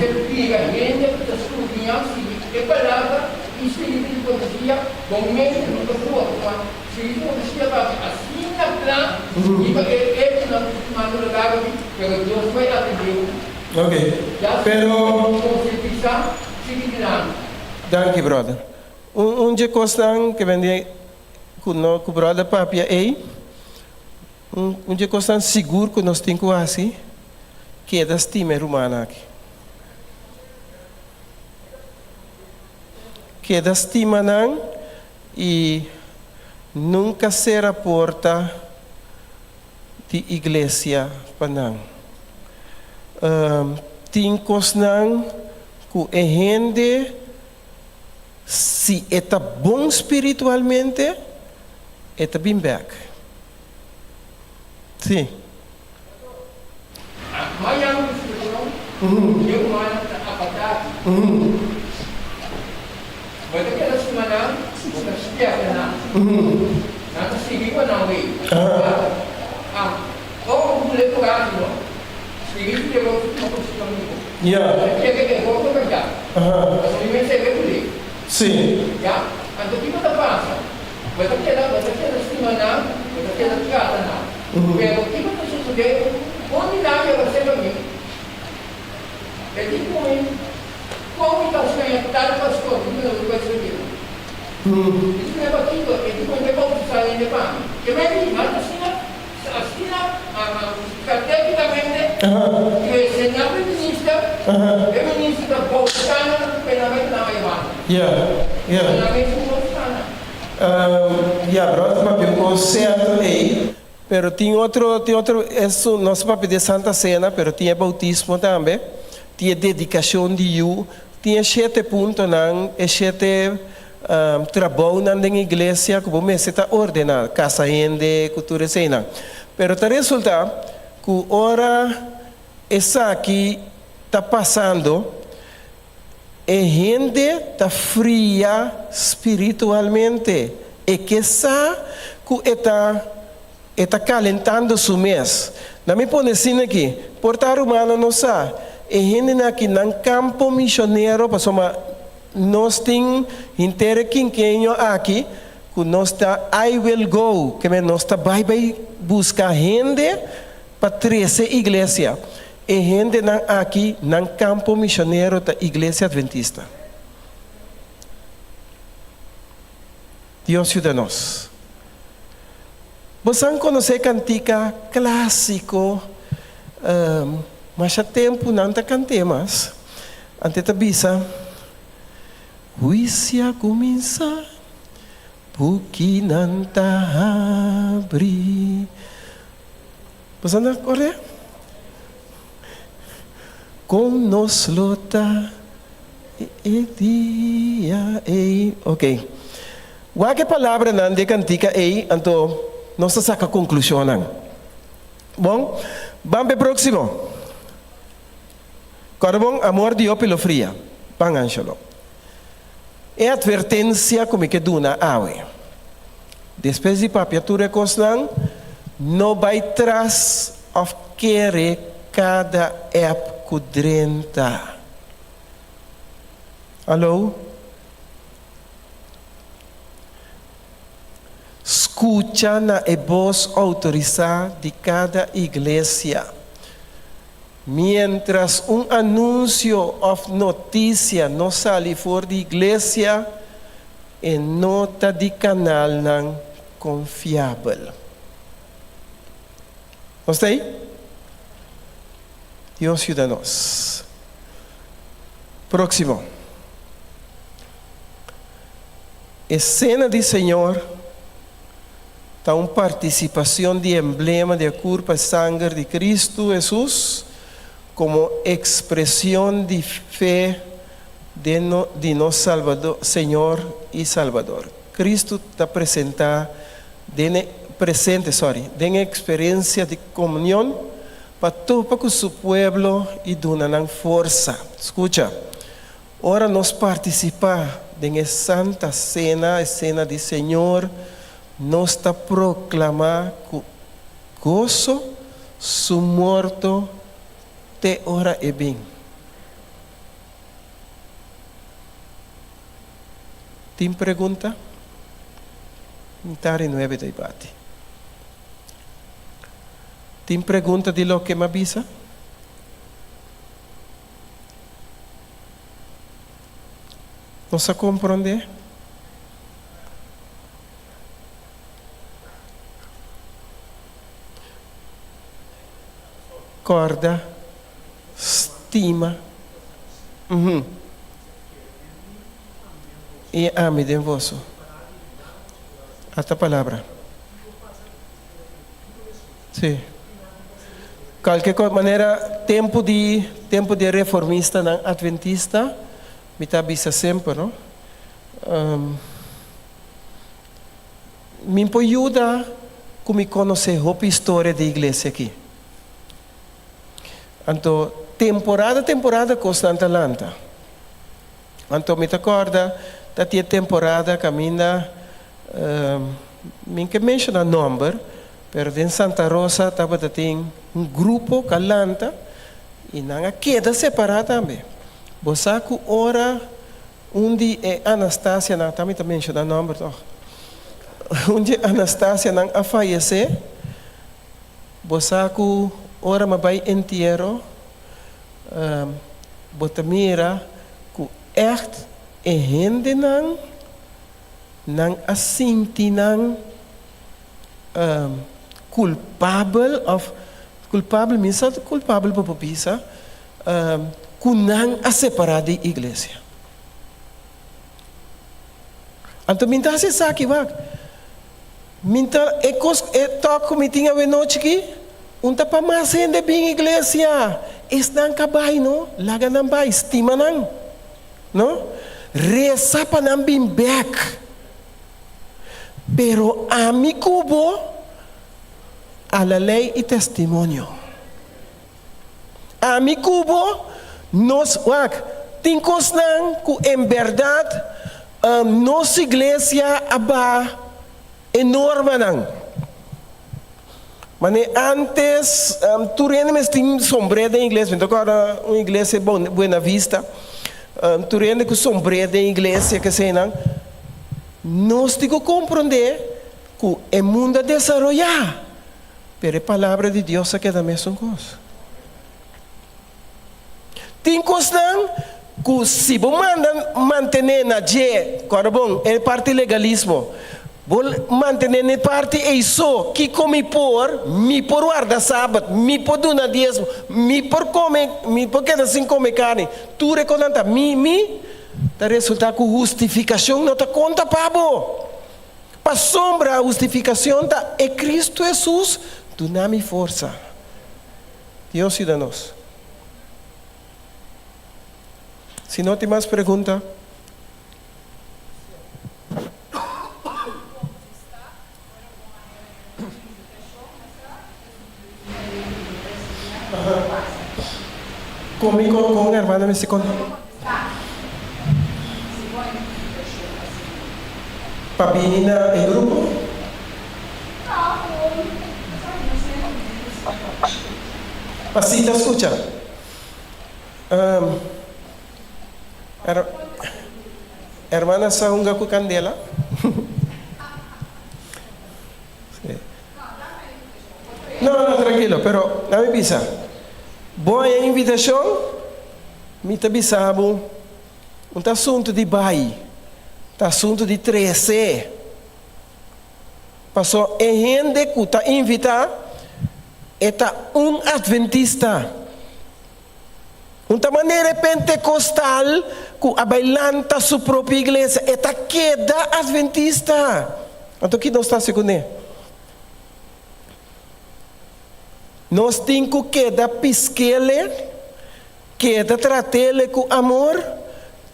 que diga, gente que estudia, que palabra, y se dice poesía, con mente no lo puedo, si poesía va así en la plan, y él no manda la cara, pero Dios fue atendido. Ok. Ya, Pero, concientizar, sigue tirando. danke brother. Onde costan que vende com o brother papia aí? Onde costan seguro que nós temos assim? Que é da estima humana aqui. Que é da estima não e nunca será porta de igreja para não. Tem costan que é gente se está bom espiritualmente, está bem back. Sim. Amanhã no futuro, eu mando a patada. Mas aquela semana, você espera na. Não seguir com a lei. Ou o letrado, seguir que eu vou fazer Yeah. que eu vou pegar. Mas eu me serve Sim. ya, anto kita terpaksa. Betul kita semana, betul kita kata na. Pero kita tu sudah, onde nada vai ser bem. Jadi como kita sudah tal pastor, kita não vai ser bem. Isso é batido, itu como kita vamos sair de pan. Que bem, mas assim categoricamente, que se não é ministro da bolsa, penamento na Ivan. Yeah. Yeah, brother, papi, um certo aí. Pero tem outro, isso nosso papi de Santa Cena, pero tinha bautismo também, tinha dedicação de you, tinha 7 pontos não, e 7 trabalho na igreja, que você está ordenado, casa gente, cultura cena. Pero tá resulta que hora essa aqui está passando, e gente está fria espiritualmente. E que está calentando su mês. Não me põe assim aqui. Portar humano não sabe. E gente aqui no campo missionário, nós temos inteiro quinquenho aqui, que nós está I will go, que nós está vai buscar gente para 13 igrejas. E gente aqui no campo missionário da igreja adventista. Deus ajuda-nos. Você conhece cantica clássico, mas há tempo não está cantemos. Ante a bisa, Huícia começa, porque não está abre. Você não corre? Com nos lota e dia e ok. Qualquer palavra não de cantica aí, então nós saca a conclusão não. Bom, vamos para o próximo. Corabon, amor de Deus pelo fria. Pangangelo. É advertência como que duna awe. Depois de papiatura cosnan, não vai trás of querer cada app kudrenta. Alô? Escucha na voz autorizada de cada igreja. Mientras anúncio ou notícia não sai fora de igreja, é nota de canal não confiável. Gostei? Deus ajuda-nos. Próximo. Escena de Senhor. Então, participação de emblema de corpo e sangue de Cristo Jesus como expressão de fé de nosso Salvador, Senhor e Salvador. Cristo está presente tem experiência de comunhão para todo o seu povo e dona força. Escuta, ora nós participar en Santa Cena, escena do Senhor, nós está proclamar que gozo, su morto, te ora e bem. Tem pergunta? Mitari 9 debate. Tem pergunta de lo que me avisa? Não se compreende? Corda, estima, e ame de vosso. Esta palavra. Sim. Qualquer maneira, tempo de reformista, não adventista, me está avisa sempre, não? Me ajuda a me conhecer a história da igreja aqui. Então, temporada constante lanta. Então, me acorda, da tia temporada caminha, me que menciona número, pero em Santa Rosa estava tem grupo que lanta e não queda separada também. Você que ora onde é Anastasia, não também menciona número, onde Anastasia não a falecer, você que ora me vai inteiro, você mira que echt e gente não assinti culpável of culpável misa culpável para pisa que não a separar da igreja. Então minta se sabe vai minta toco me tinha we noite aqui unta para mais gente bem igreja estão cabai não laga não vai estima não reza para não bem back pero a mi cubo a la ley y testimonio a mi cubo nos tincos nan que en verdad nos iglesia aba enorme nan mas antes tu renes tem sombrero em inglês então agora uma igreja Buena Vista tu renes com sombrero em igreja que sei não nós temos que compreender que o mundo desenvolver, mas a palavra de Deus é que da mesma coisa. Tem coisas que se você manter na G, bom, é parte legalismo. Manter na parte isso que come me por guarda sábado, me por duna dízimo, me por comer, me por que assim come carne. Tu reconhece da resulta com justificação não te conta pabo para sombra a justificação da é Cristo Jesus do nome força Deus e da nós. Se não tem mais pergunta comigo com a irmã me se conta Papinina em grupo? Pasita, escucha. Hermana Saunga com candela. Não, tranquilo, pero não me pisa. Boa invitação, me te bisabo um assunto de bai. Assunto de 13. Passou em gente que está invitado, está adventista. Uma maneira pentecostal que abailanta sua própria igreja, está queda adventista. Então, que nós está segundo? Nós temos que queda pisquele, queda tratele com amor,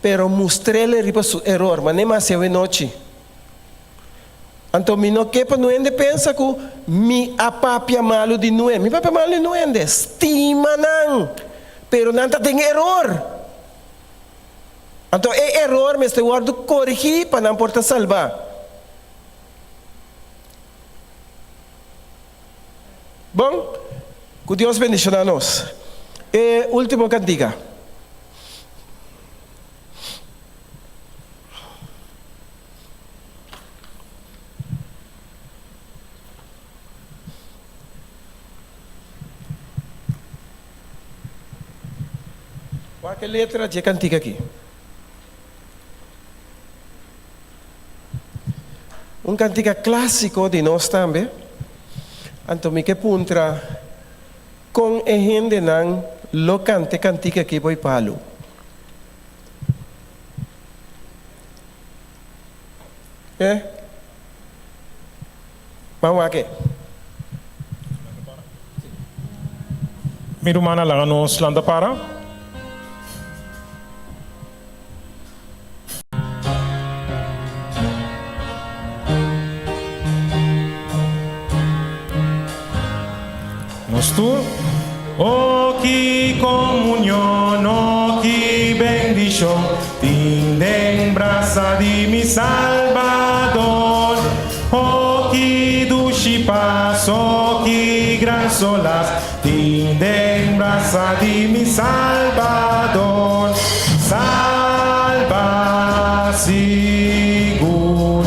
pero mostrele riba su error, mas nem mais é noite. Então, me não quepa não ende pensa que me apapia malo de não é, me papia malo de não ende, estima não, pero não tem error. Então, é erro, mas te guardo corrigir para não porta salvar. Bom, que Deus bendiga a nós. E último cantiga. Qual é a letra de cantiga aqui? Um cantiga clássico de nós também. Então, me que puntra com a gente não lo cante cantiga aqui foi palo. Vamos aqui. Miru mana lang nos landa para. Tu, oh que comunión, oh que bendición, tiende en brasa de mi Salvador, oh que dulce paz, oh que gran solas, tiende en brasa de mi Salvador, salva seguro,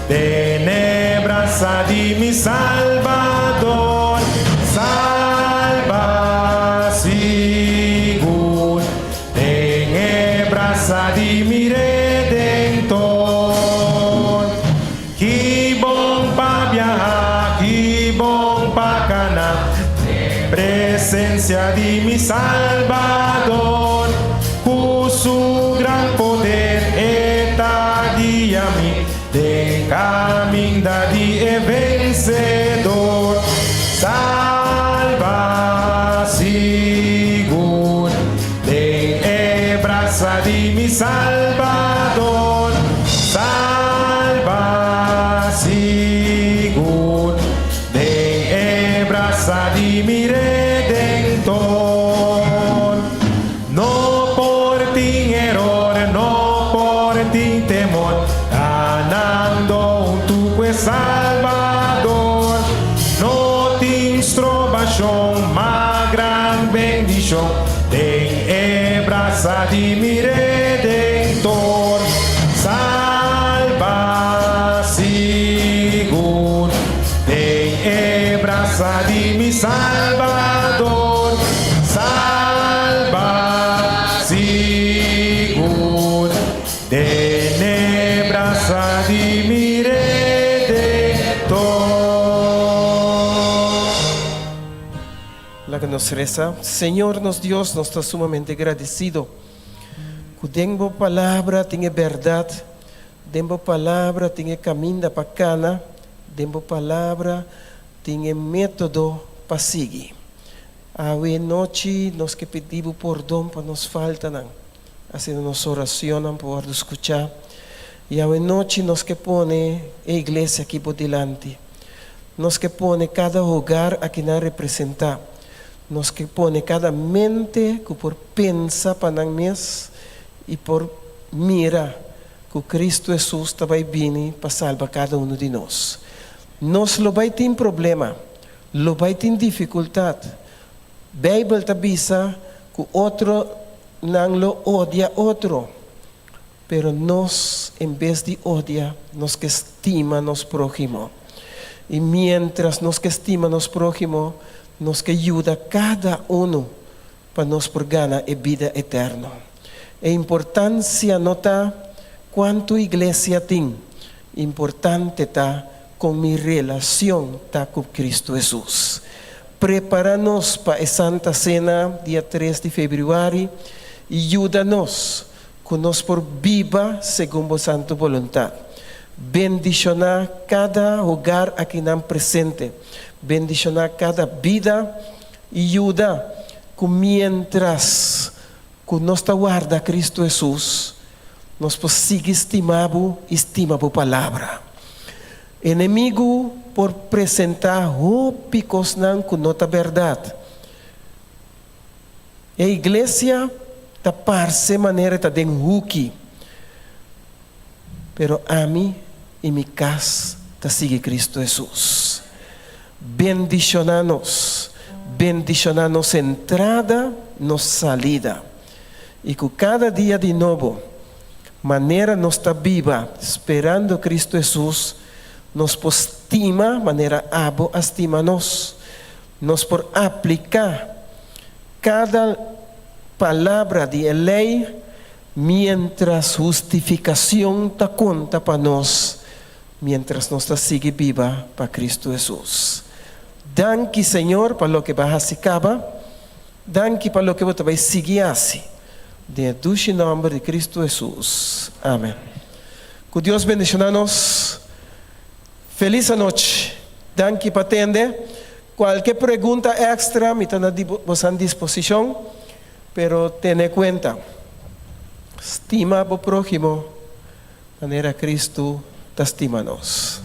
tiene brasa de mi Salvador, salva seguro, tiene brasa de mi Redentor. Que bom pa viajar, que bom pa canar, presencia de mi Salvador, con su gran poder está guía-me, de camino de vencedor. Salva seguro, de braça de mi Salvador, salva seguro, de braça de mi Redentor. No por ti error, no por ti temor, ganando un tu pues Salvador, no te instrobachón, ma gran bendición, de braça de mi Redentor, salva seguro, de braça de mi Salvador, salva seguro, de braça de mi Redentor. La que nos reza, Señor, nos Dios, nos está sumamente agradecido. Que tengo palabra, tiene verdad, tengo palabra, tiene camino para cana, tengo palabra, tiene método para seguir. Hoy noche nos que pedimos perdón para nos faltan, haciendo nos oración por escuchar. Y hoy noche nos que pone la iglesia aquí por delante, nos que pone cada hogar aquí na representar, nos que pone cada mente que por pensa para mes e por mira que Cristo Jesus vai vir para salvar cada um de nós. Nós lo vai ter problema, lo vai ter dificuldade. Bíblia está bisa que outro não lo odia outro, pero nós, em vez de odiar, nós que estima nos prójimo. E mientras nós que estima nos prójimo, nós que ajuda cada um para nos por ganhar a vida eterna. A importância não está quanto igreja tem, importante está com minha relação tá com Cristo Jesus. Prepara-nos para a Santa Cena, dia 3 de fevereiro, e ajuda-nos que nós por viva segundo a santa vontade. Bendicionar cada hogar aqui não presente, bendicionar cada vida e ajuda que mientras que nós guarda Cristo Jesus, nós podemos estimar a palavra. Inimigo por apresentar picos não com nota verdade. A igreja está parece maneira está den huki, pero a mí y mi casa te sigue Cristo Jesús. Bendicionanos entrada, nos salida. Y que cada día de nuevo, manera nos está viva, esperando Cristo Jesús, nos postima, manera abo, estima-nos por aplicar cada palabra de ley, mientras justificación ta conta para nos, mientras nos está sigue viva para Cristo Jesús. Danke, Señor, para lo que vas a hacer, danke para lo que vas a seguir así. De dulce nombre de Cristo Jesús. Amén. Que Dios bendicionanos. Feliz noche. Danke para atender. Cualquier pregunta extra, me están a disposición. Pero ten en cuenta, estima a prójimo, manera Cristo te estima-nos.